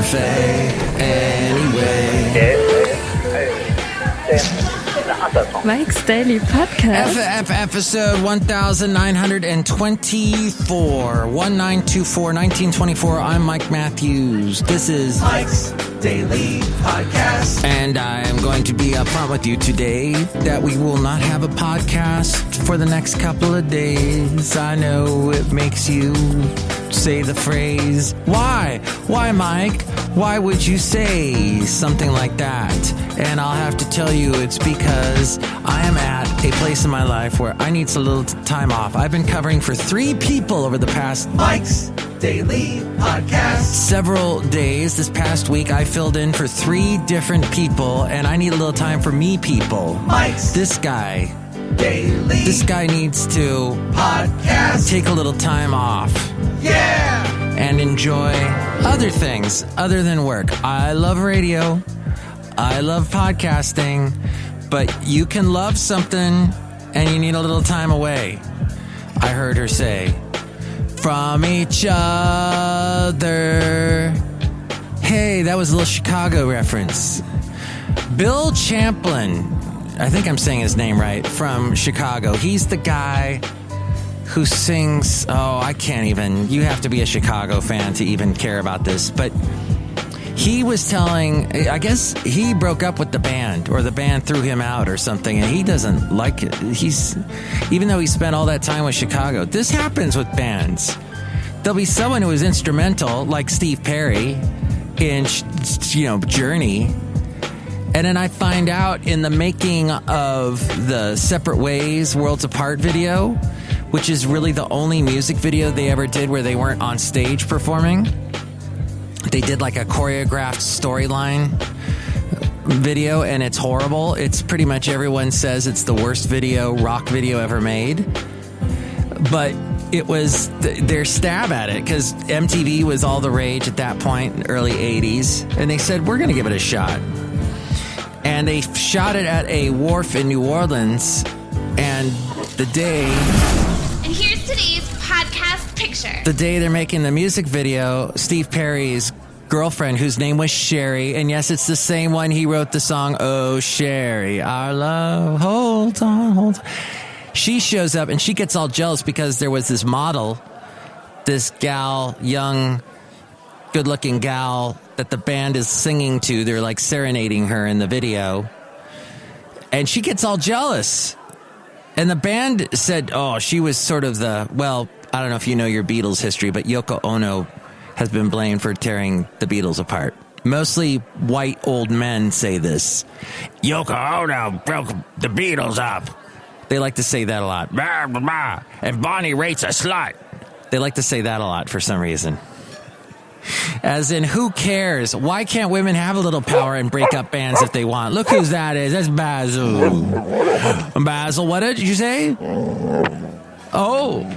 buffet anyway. Mike's Daily Podcast. Episode 1924. 1924. I'm Mike Matthews. This is Mike's Daily Podcast. And I am going to be upfront with you today that we will not have a podcast for the next couple of days. I know it makes you say the phrase, why? Why, Mike? Why would you say something like that? And I'll have to tell you it's because I am at a place in my life where I need a little time off. I've been covering for 3 people over the past Mike's Daily Podcast. Several days. This past week, I filled in for 3 different people, and I need a little time for me people. Mike's This guy needs to Podcast. take a little time off. Yeah! And enjoy other things other than work. I love radio. I love podcasting. But you can love something and you need a little time away. I heard her say, from each other. Hey, that was a little Chicago reference. Bill Champlin, I think I'm saying his name right, from Chicago. He's the guy who sings, I can't even, you have to be a Chicago fan to even care about this, but he was telling, I guess he broke up with the band, or the band threw him out or something, and he doesn't like it. Even though he spent all that time with Chicago, this happens with bands. There'll be someone who is instrumental, like Steve Perry, in, Journey, and then I find out in the making of the Separate Ways, Worlds Apart video, which is really the only music video they ever did where they weren't on stage performing. They did like a choreographed storyline video, and it's horrible. It's pretty much everyone says it's the worst rock video ever made. But it was their stab at it, because MTV was all the rage at that point, early 80s. And they said, we're going to give it a shot. And they shot it at a wharf in New Orleans, and the day... And here's today's podcast picture. The day they're making the music video, Steve Perry's girlfriend, whose name was Sherry, and yes, it's the same one he wrote the song, Oh, Sherry, our love, hold on. She shows up, and she gets all jealous because there was this model, this gal, young, good-looking gal that the band is singing to. They're like serenading her in the video. And she gets all jealous. And the band said, she was sort of I don't know if you know your Beatles history, but Yoko Ono has been blamed for tearing the Beatles apart. Mostly white old men say this. Yoko Ono broke the Beatles up. They like to say that a lot. Blah, blah, blah. And Bonnie Raitt's a slut. They like to say that a lot for some reason. As in, who cares? Why can't women have a little power and break up bands if they want? Look whose that is. That's Basil. Basil, what did you say? Oh,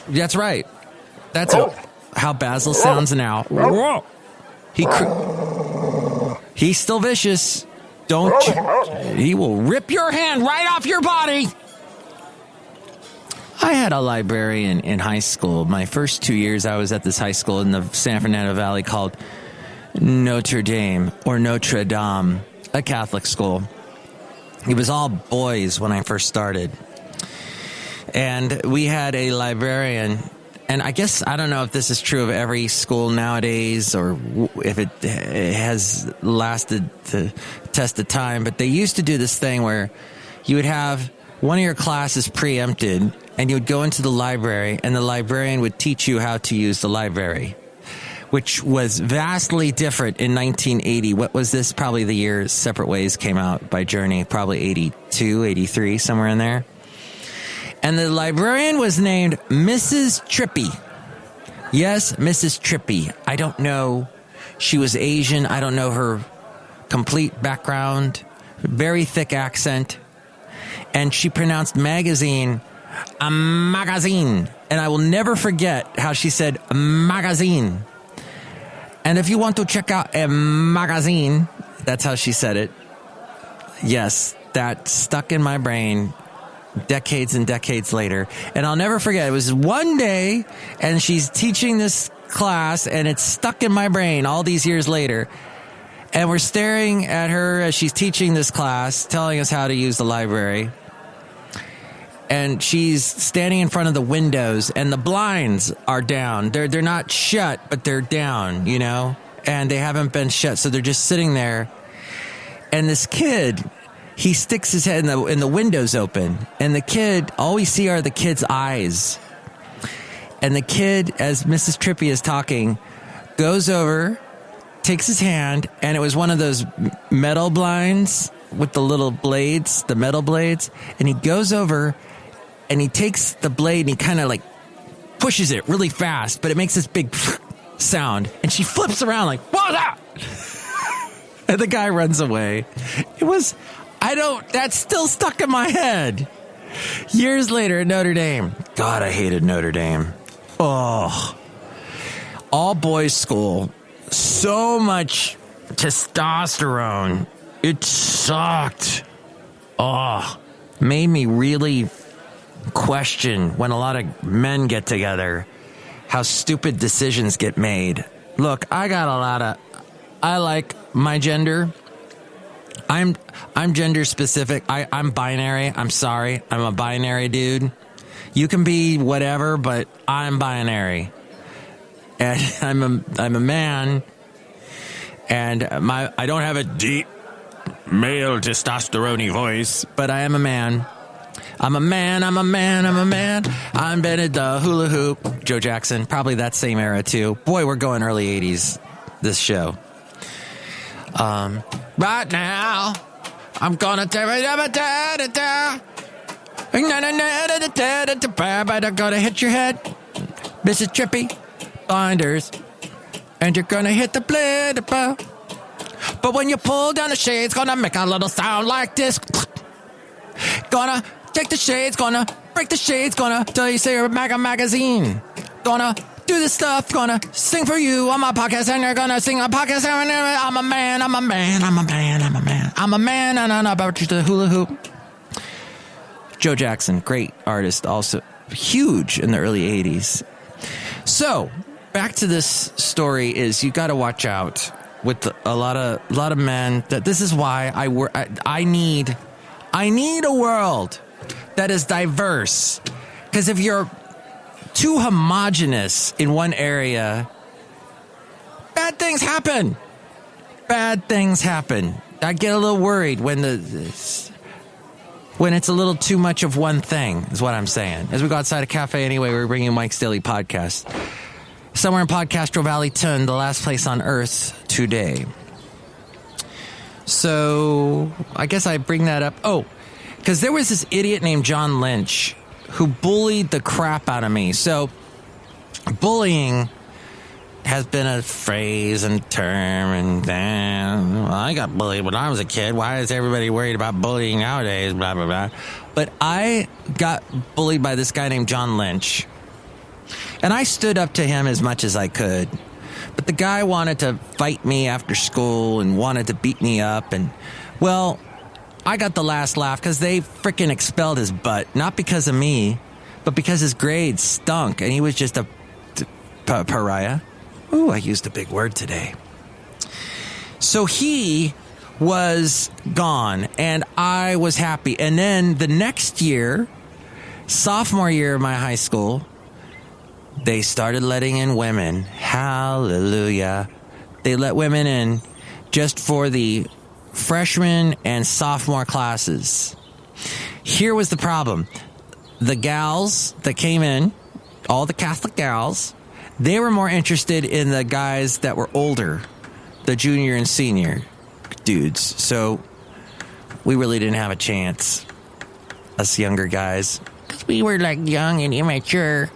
that's right. That's how Basil sounds now. Whoa. He's still vicious. He will rip your hand right off your body. I had a librarian in high school. My first 2 years, I was at this high school in the San Fernando Valley called Notre Dame, or Notre Dame, a Catholic school. It was all boys when I first started. And we had a librarian, and I guess, I don't know if this is true of every school nowadays, or if it has lasted the test of time, but they used to do this thing where you would have one of your classes preempted, and you would go into the library, and the librarian would teach you how to use the library, which was vastly different in 1980. What was this? Probably the year Separate Ways came out by Journey, probably 82, 83, somewhere in there. And the librarian was named Mrs. Trippy. Yes, Mrs. Trippy. I don't know. She was Asian. I don't know her complete background. Very thick accent. And she pronounced magazine a magazine. And I will never forget how she said magazine. And if you want to check out a magazine, that's how she said it. Yes, that stuck in my brain decades and decades later. And I'll never forget, it was one day, and she's teaching this class, and it's stuck in my brain all these years later. And we're staring at her as she's teaching this class, telling us how to use the library. And she's standing in front of the windows, and the blinds are down. They're not shut, but they're down, you know? And they haven't been shut, so they're just sitting there. And this kid, he sticks his head in the windows open. And the kid, all we see are the kid's eyes. And the kid, as Mrs. Trippy is talking, goes over, takes his hand, and it was one of those metal blinds with the little blades, the metal blades. And he goes over, and he takes the blade, and he kind of like pushes it really fast, but it makes this big sound. And she flips around like, what's that? And the guy runs away. That's still stuck in my head. Years later at Notre Dame. God, I hated Notre Dame. Oh, all boys school. So much testosterone. It sucked. Oh, made me really question when a lot of men get together how stupid decisions get made. Look, I like my gender. I'm gender specific. I'm binary. I'm sorry. I'm a binary dude. You can be whatever, but I'm binary. And I'm a man, and I don't have a deep male testosterone voice, but I am a man. I'm a man. I'm Bennett the Hula Hoop. Joe Jackson, probably that same era too. Boy, we're going early 80s, this show. Right now, I'm gonna but I'm gonna hit your head, Mrs. Trippy, blinders, and you're gonna hit the blade. But when you pull down the shades, gonna make a little sound like this. Gonna take the shades, gonna break the shades, gonna tell you say you're a magazine. Gonna do this stuff, gonna sing for you on my podcast, and you're gonna sing a podcast. I'm a man, and I'm about you to the hula hoop. Joe Jackson, great artist, also huge in the early 80s. So, back to this story is you got to watch out with a lot of men. That this is why I need a world that is diverse. Because if you're too homogenous in one area, bad things happen. I get a little worried when it's a little too much of one thing, is what I'm saying. As we go outside a cafe anyway, we're bringing you Mike's Daily Podcast. Somewhere in Podcastro Valley, Ton, the last place on earth today. So, I guess I bring that up. Oh, because there was this idiot named John Lynch who bullied the crap out of me. So, bullying has been a phrase and term, and I got bullied when I was a kid. Why is everybody worried about bullying nowadays? Blah, blah, blah. But I got bullied by this guy named John Lynch. And I stood up to him as much as I could. But the guy wanted to fight me after school and wanted to beat me up. And, well, I got the last laugh because they frickin' expelled his butt. Not because of me, but because his grades stunk. And he was just a pariah. Ooh, I used a big word today. So he was gone, and I was happy. And then the next year, sophomore year of my high school, they started letting in women. Hallelujah. They let women in just for the freshman and sophomore classes. Here was the problem. The gals that came in, all the Catholic gals, they were more interested in the guys that were older, the junior and senior dudes. So we really didn't have a chance, us younger guys, because we were like young and immature.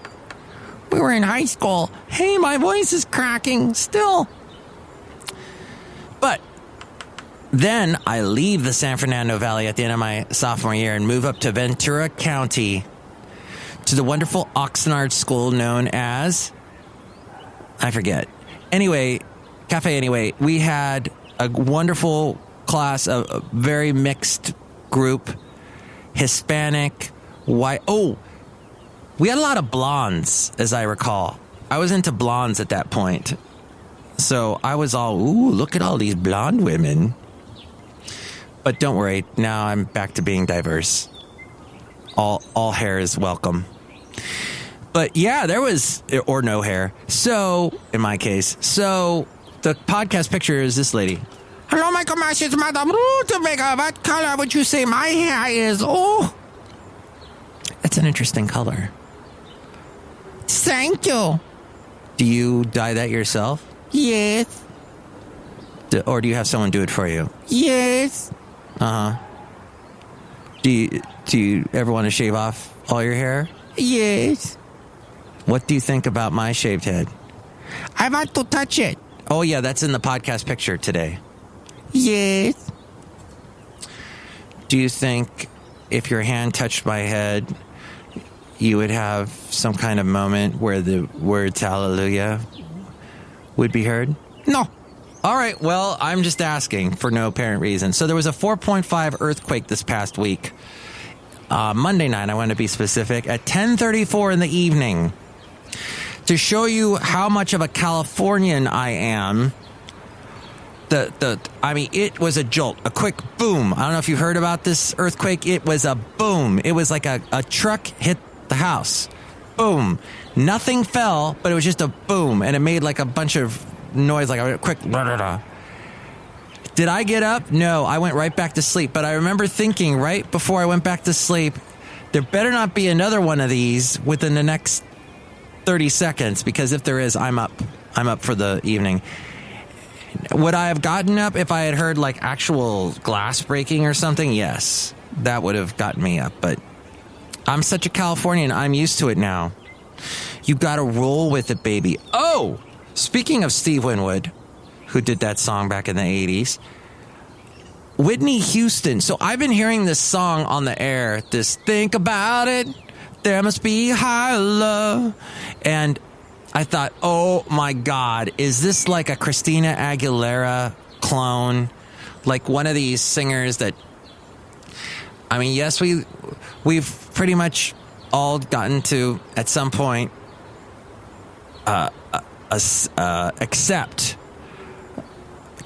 We were in high school. Hey, my voice is cracking still. But then I leave the San Fernando Valley at the end of my sophomore year and move up to Ventura County to the wonderful Oxnard school known as, I forget. Anyway, we had a wonderful class, a very mixed group, Hispanic, white. Oh, we had a lot of blondes, as I recall. I was into blondes at that point. So I was all, ooh, look at all these blonde women. But don't worry, now I'm back to being diverse. All hair is welcome. But yeah, there was, or no hair. So, in my case, so the podcast picture is this lady. Hello, my commercials, Madame Rutabaga. What color would you say my hair is? Oh, it's an interesting color. Thank you. Do you dye that yourself? Yes. Or do you have someone do it for you? Yes. Uh-huh. Do you ever want to shave off all your hair? Yes. What do you think about my shaved head? I want to touch it. Oh, yeah, that's in the podcast picture today. Yes. Do you think if your hand touched my head, you would have some kind of moment where the words hallelujah would be heard? No. All right, well, I'm just asking for no apparent reason. So there was a 4.5 earthquake this past week. Monday night, I want to be specific, at 10:34 in the evening. To show you how much of a Californian I am, it was a jolt, a quick boom. I don't know if you heard about this earthquake. It was a boom. It was like a truck hit the house. Boom. Nothing fell, but it was just a boom, and it made like a bunch of noise, like a quick da-da-da. Did I get up? No, I went right back to sleep. But I remember thinking right before I went back to sleep, there better not be another one of these within the next 30 seconds, because if there is, I'm up. I'm up for the evening. Would I have gotten up if I had heard like actual glass breaking or something? Yes, that would have gotten me up. But I'm such a Californian, I'm used to it now. You got to roll with it, baby. Oh, speaking of Steve Winwood, who did that song back in the 80s, Whitney Houston. So I've been hearing this song on the air, this think about it, there must be higher love. And I thought, oh my God, is this like a Christina Aguilera clone? Like one of these singers that, I mean, yes, we've pretty much all gotten to, at some point, accept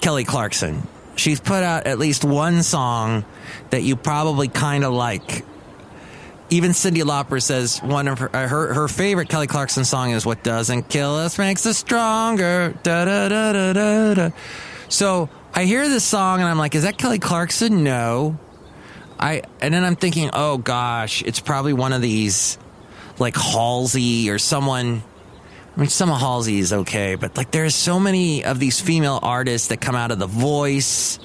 Kelly Clarkson. She's put out at least one song that you probably kind of like. Even Cyndi Lauper says one of her favorite Kelly Clarkson song is "What Doesn't Kill Us Makes Us Stronger." Da, da, da, da, da, da. So I hear this song and I'm like, is that Kelly Clarkson? No. And then I'm thinking, oh gosh, it's probably one of these like Halsey or someone. I mean, some of Halsey is okay, but like there's so many of these female artists that come out of The Voice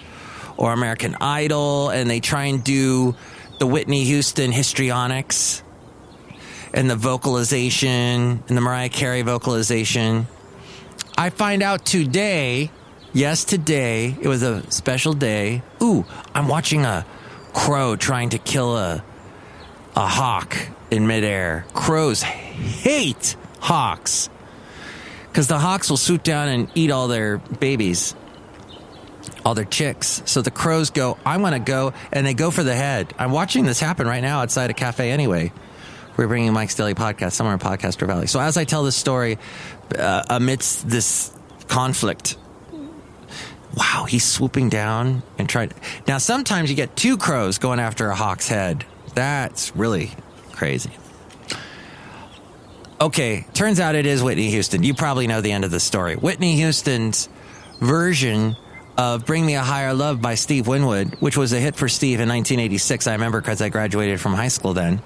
or American Idol, and they try and do the Whitney Houston histrionics and the vocalization and the Mariah Carey vocalization. I find out today, yes, today, it was a special day. Ooh, I'm watching a crow trying to kill a hawk in midair. Crows hate hawks because the hawks will swoop down and eat all their babies, all their chicks. So the crows go, I'm going to go, and they go for the head. I'm watching this happen right now outside a cafe anyway. We're bringing Mike's Daily Podcast somewhere in Podcaster Valley. So as I tell this story, amidst this conflict, wow, he's swooping down and trying. Now, sometimes you get two crows going after a hawk's head. That's really crazy. Okay, turns out it is Whitney Houston. You probably know the end of the story. Whitney Houston's version of Bring Me a Higher Love by Steve Winwood, which was a hit for Steve in 1986. I remember because I graduated from high school then,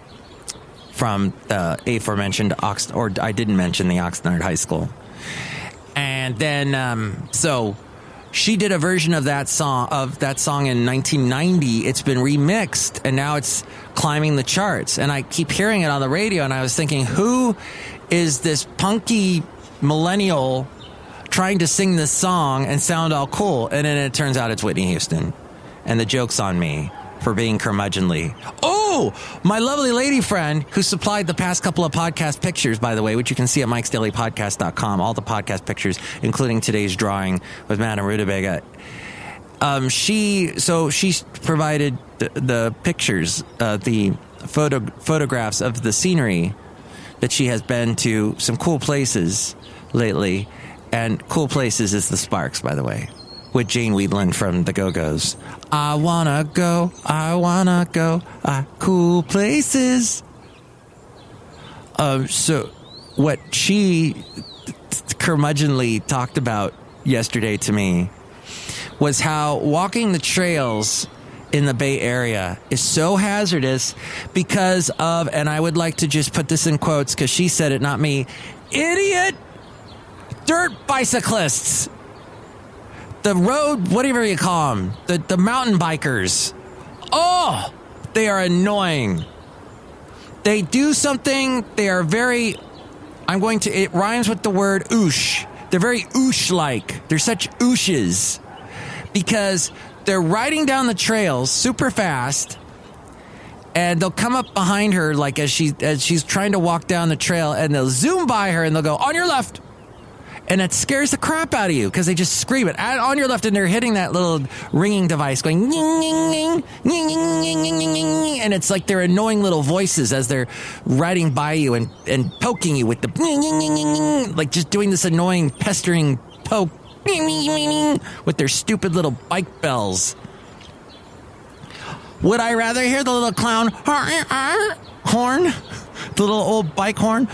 from the aforementioned or I didn't mention the Oxnard High School. And then, so she did a version of that song in 1990. It's been remixed, and now it's climbing the charts. And I keep hearing it on the radio, and I was thinking, who is this punky millennial trying to sing this song and sound all cool? And then it turns out it's Whitney Houston. And the joke's on me for being curmudgeonly. Oh, my lovely lady friend who supplied the past couple of podcast pictures, by the way, which you can see at MikesDailyPodcast.com. All the podcast pictures, including today's drawing with Madame Rutabaga. She provided the pictures, the photographs of the scenery that she has been to, some cool places lately. And Cool Places is the Sparks, by the way, with Jane Weedland from the Go-Go's. I wanna go, cool places. So what she curmudgeonly talked about yesterday to me was how walking the trails in the Bay Area is so hazardous because of, and I would like to just put this in quotes because she said it, not me, idiot dirt bicyclists. The road, whatever you call them, the mountain bikers. Oh, they are annoying. They do something, they are very, it rhymes with the word oosh. They're very oosh-like. They're such ooshes because they're riding down the trails super fast, and they'll come up behind her like as she's trying to walk down the trail, and they'll zoom by her and they'll go, on your left. And it scares the crap out of you because they just scream it on your left, and they're hitting that little ringing device going, ning, ning, ning, ning, ning, ning, ning, ning, and it's like they're annoying little voices as they're riding by you and poking you with the ning, ning, ning, ning, ning, like just doing this annoying pestering poke with their stupid little bike bells. Would I rather hear the little clown horn, the little old bike horn,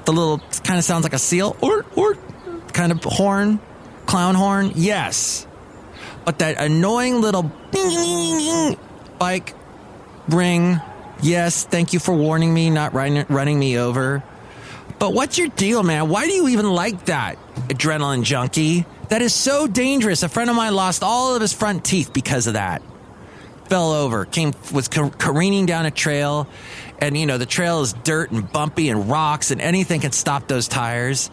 the little kind of sounds like a seal or kind of horn, clown horn? Yes. But that annoying little bike ring, yes, thank you for warning me, not running me over. But what's your deal, man? Why do you even like that, adrenaline junkie? That is so dangerous. A friend of mine lost all of his front teeth because of that. Fell over, was careening down a trail. And, the trail is dirt and bumpy and rocks, and anything can stop those tires.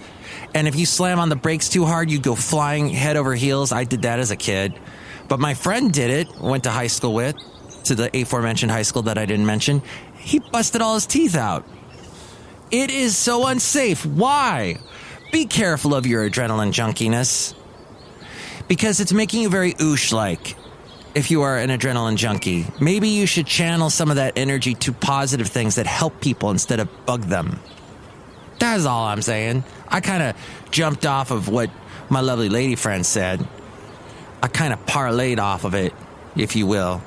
And if you slam on the brakes too hard, you go flying head over heels. I did that as a kid. But my friend did it, went to high school with, to the aforementioned high school that I didn't mention. He busted all his teeth out. It is so unsafe. Why? Be careful of your adrenaline junkiness. Because it's making you very oosh-like. If you are an adrenaline junkie, maybe you should channel some of that energy to positive things that help people instead of bug them. That's all I'm saying. I kind of jumped off of what my lovely lady friend said. I kind of parlayed off of it, if you will.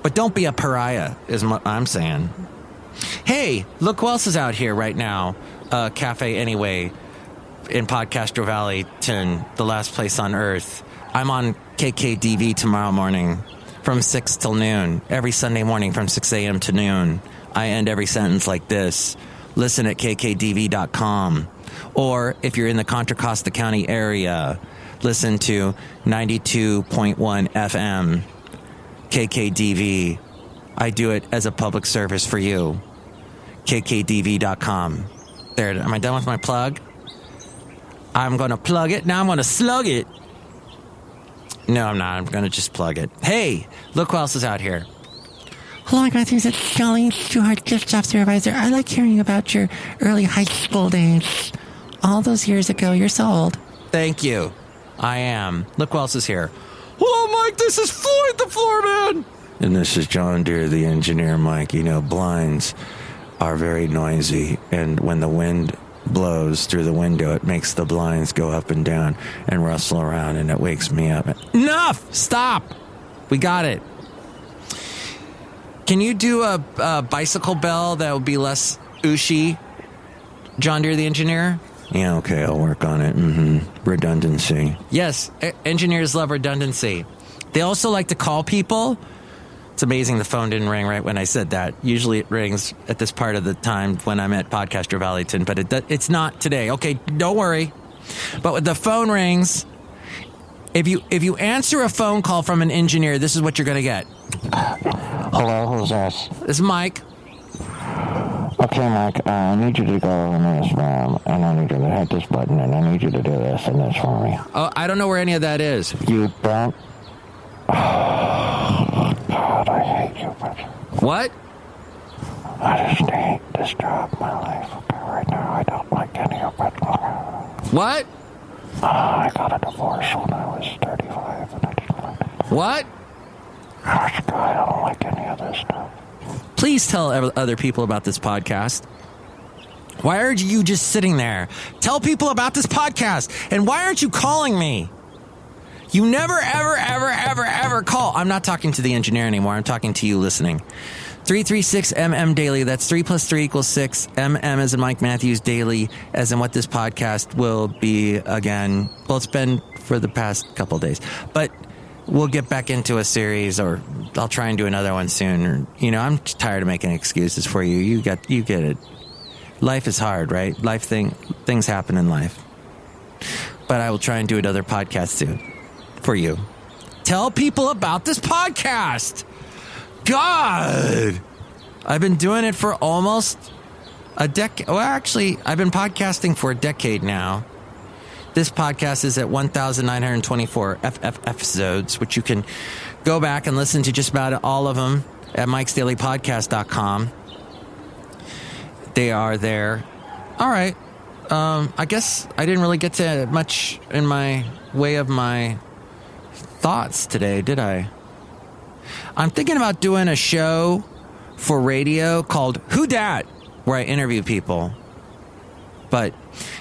But don't be a pariah, is what I'm saying. Hey, look who else is out here right now. Cafe Anyway in Podcastro Valley, the last place on earth. I'm on KKDV tomorrow morning from 6 till noon. Every Sunday morning from 6 a.m. to noon. I end every sentence like this. Listen at kkdv.com. Or if you're in the Contra Costa County area, listen to 92.1 FM. KKDV. I do it as a public service for you. kkdv.com. There, am I done with my plug? I'm going to plug it. Now I'm going to slug it. No, I'm not. I'm going to just plug it. Hey, look who else is out here. Hello, my guys. It's Chely Shoehart, gift shop supervisor. I like hearing about your early high school days. All those years ago. You're so old. Thank you. I am. Look who else is here. Hello, Mike. This is Floyd the Floorman. And this is John Deere, the engineer, Mike. Blinds are very noisy. And when the wind blows through the window, it makes the blinds go up and down and rustle around, and it wakes me up. Enough! Stop! We got it. Can you do a bicycle bell that would be less ooshy, John Deere the engineer? Yeah, okay, I'll work on it. Redundancy. Yes, engineers love redundancy. They also like to call people. It's amazing the phone didn't ring right when I said that. Usually it rings at this part of the time when I'm at Podcaster Valleyton, but it's not today. Okay, don't worry. But when the phone rings, if you answer a phone call from an engineer, this is what you're going to get. Hello, who's this? This is Mike. Okay, Mike, I need you to go in this room, and I need you to hit this button, and I need you to do this and this for me. Oh, I don't know where any of that is. You don't? God, I hate you, but... What? I just hate this job in my life. Okay, right now, I don't like any of it. What? I got a divorce when I was 35, and I didn't like it. What? I don't like any of this stuff. Please tell other people about this podcast. Why aren't you just sitting there? Tell people about this podcast. And why aren't you calling me? You never, ever, ever, ever, ever call. I'm not talking to the engineer anymore. I'm talking to you listening. 336MM Daily. That's 3 + 3 = 6. MM as in Mike Matthews Daily, as in what this podcast will be again. Well, it's been for the past couple of days. But we'll get back into a series, or I'll try and do another one soon. Or, I'm tired of making excuses for you. You get it. Life is hard, right? Things happen in life. But I will try and do another podcast soon for you. Tell people about this podcast. God, I've been doing it for almost a decade. Well, actually, I've been podcasting for a decade now. This podcast is at 1,924 episodes, which you can go back and listen to just about all of them at MikesDailyPodcast.com. They are there. All right. I guess I didn't really get to much in my way of my thoughts today, did I? I'm thinking about doing a show for radio called Who Dat, where I interview people. But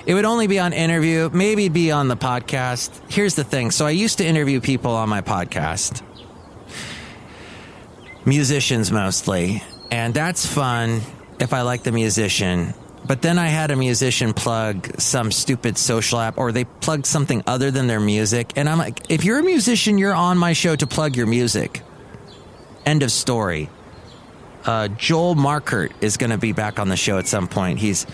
it would only be on interview, maybe be on the podcast. Here's the thing. So I used to interview people on my podcast. Musicians mostly. And that's fun if I like the musician. But then I had a musician plug some stupid social app, or they plugged something other than their music. And I'm like, if you're a musician, you're on my show to plug your music. End of story. Joel Markert is going to be back on the show at some point. He's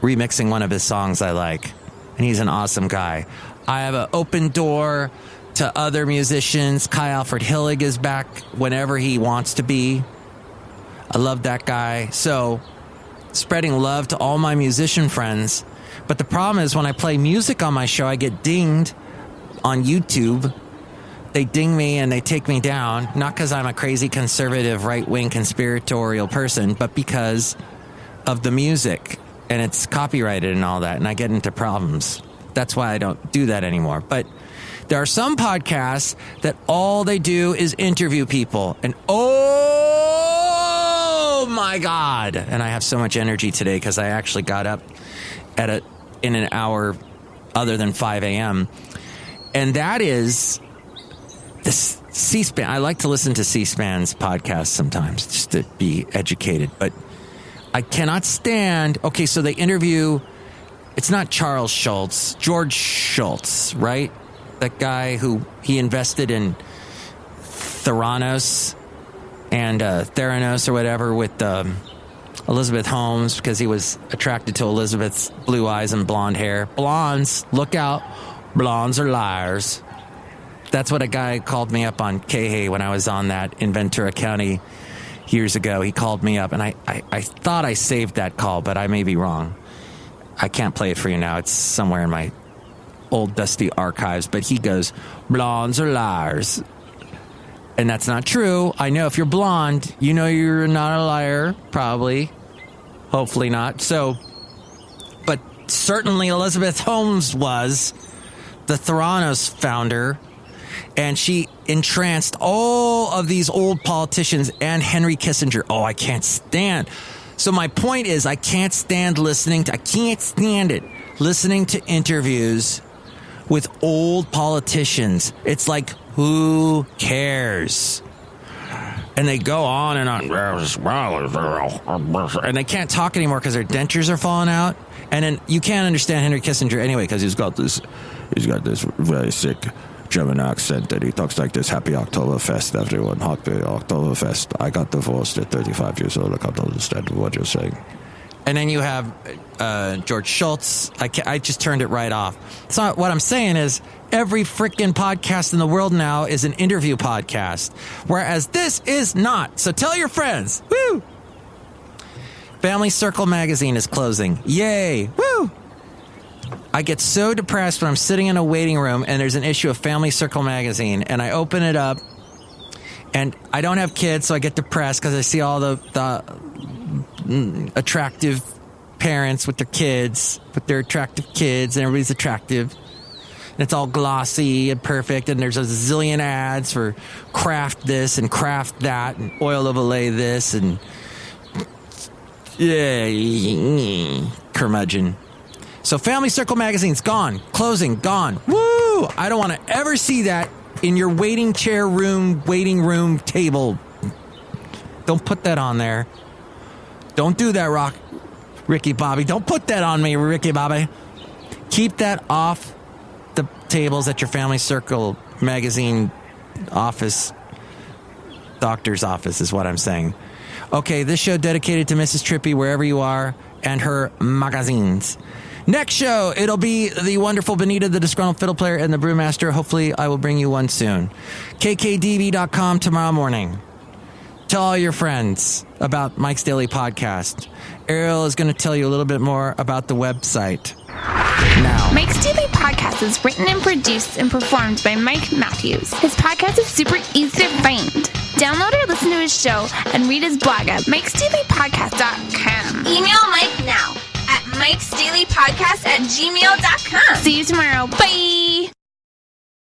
remixing one of his songs I like, and he's an awesome guy. I have an open door to other musicians. Kai Alfred Hillig is back whenever he wants to be. I love that guy. So, spreading love to all my musician friends. But the problem is when I play music on my show, I get dinged on YouTube. They ding me and they take me down, not because I'm a crazy conservative, right-wing conspiratorial person, but because of the music, and it's copyrighted and all that, and I get into problems. That's why I don't do that anymore. But there are some podcasts that all they do is interview people, and oh my God, and I have so much energy today because I actually got up in an hour other than 5 a.m., and that is this C-SPAN. I like to listen to C-SPAN's podcast sometimes just to be educated, but I cannot stand. Okay, so they interview, it's not Charles Schultz, George Schultz, right? That guy who he invested in Theranos and Theranos or whatever with Elizabeth Holmes because he was attracted to Elizabeth's blue eyes and blonde hair. Blondes, look out. Blondes are liars. That's what a guy called me up on KHA when I was on that in Ventura County years ago. He called me up, and I thought I saved that call, but I may be wrong. I can't play it for you now. It's somewhere in my old dusty archives. But he goes, blondes are liars. And that's not true. I know if you're blonde, you know you're not a liar, probably. Hopefully not. So, but certainly Elizabeth Holmes was the Theranos founder. And she entranced all of these old politicians and Henry Kissinger. Oh, I can't stand. So my point is, I can't stand listening to interviews with old politicians. It's like, who cares? And they go on and on. And they can't talk anymore because their dentures are falling out. And then you can't understand Henry Kissinger anyway because he's got this very sick German accent that he talks like this. Happy Oktoberfest, everyone. Happy Oktoberfest. I got divorced at 35 years old. I can't understand what you're saying. And then you have George Schultz. I just turned it right off. So what I'm saying is every freaking podcast in the world now is an interview podcast, whereas this is not. So tell your friends. Woo! Family Circle magazine is closing. Yay! Woo! I get so depressed when I'm sitting in a waiting room and there's an issue of Family Circle magazine, and I open it up, and I don't have kids, so I get depressed because I see all the attractive parents with their attractive kids, and everybody's attractive. And it's all glossy and perfect, and there's a zillion ads for craft this and craft that and oil of Olay this and yeah. curmudgeon. So Family Circle magazine's gone. Closing, gone. Woo! I don't want to ever see that in your waiting room table. Don't put that on there. Don't do that, Ricky Bobby. Don't put that on me, Ricky Bobby. Keep that off the tables at your Family Circle magazine office. Doctor's office is what I'm saying. Okay, this show dedicated to Mrs. Trippy, wherever you are, and her magazines. Next show, it'll be the wonderful Benita, the Disgruntled Fiddle Player, and the Brewmaster. Hopefully, I will bring you one soon. KKDB.com tomorrow morning. Tell all your friends about Mike's Daily Podcast. Ariel is going to tell you a little bit more about the website. Now, Mike's Daily Podcast is written and produced and performed by Mike Matthews. His podcast is super easy to find. Download or listen to his show and read his blog at MikesDailyPodcast.com. Email Mike now at MikesDailyPodcast@gmail.com. See you tomorrow. Bye!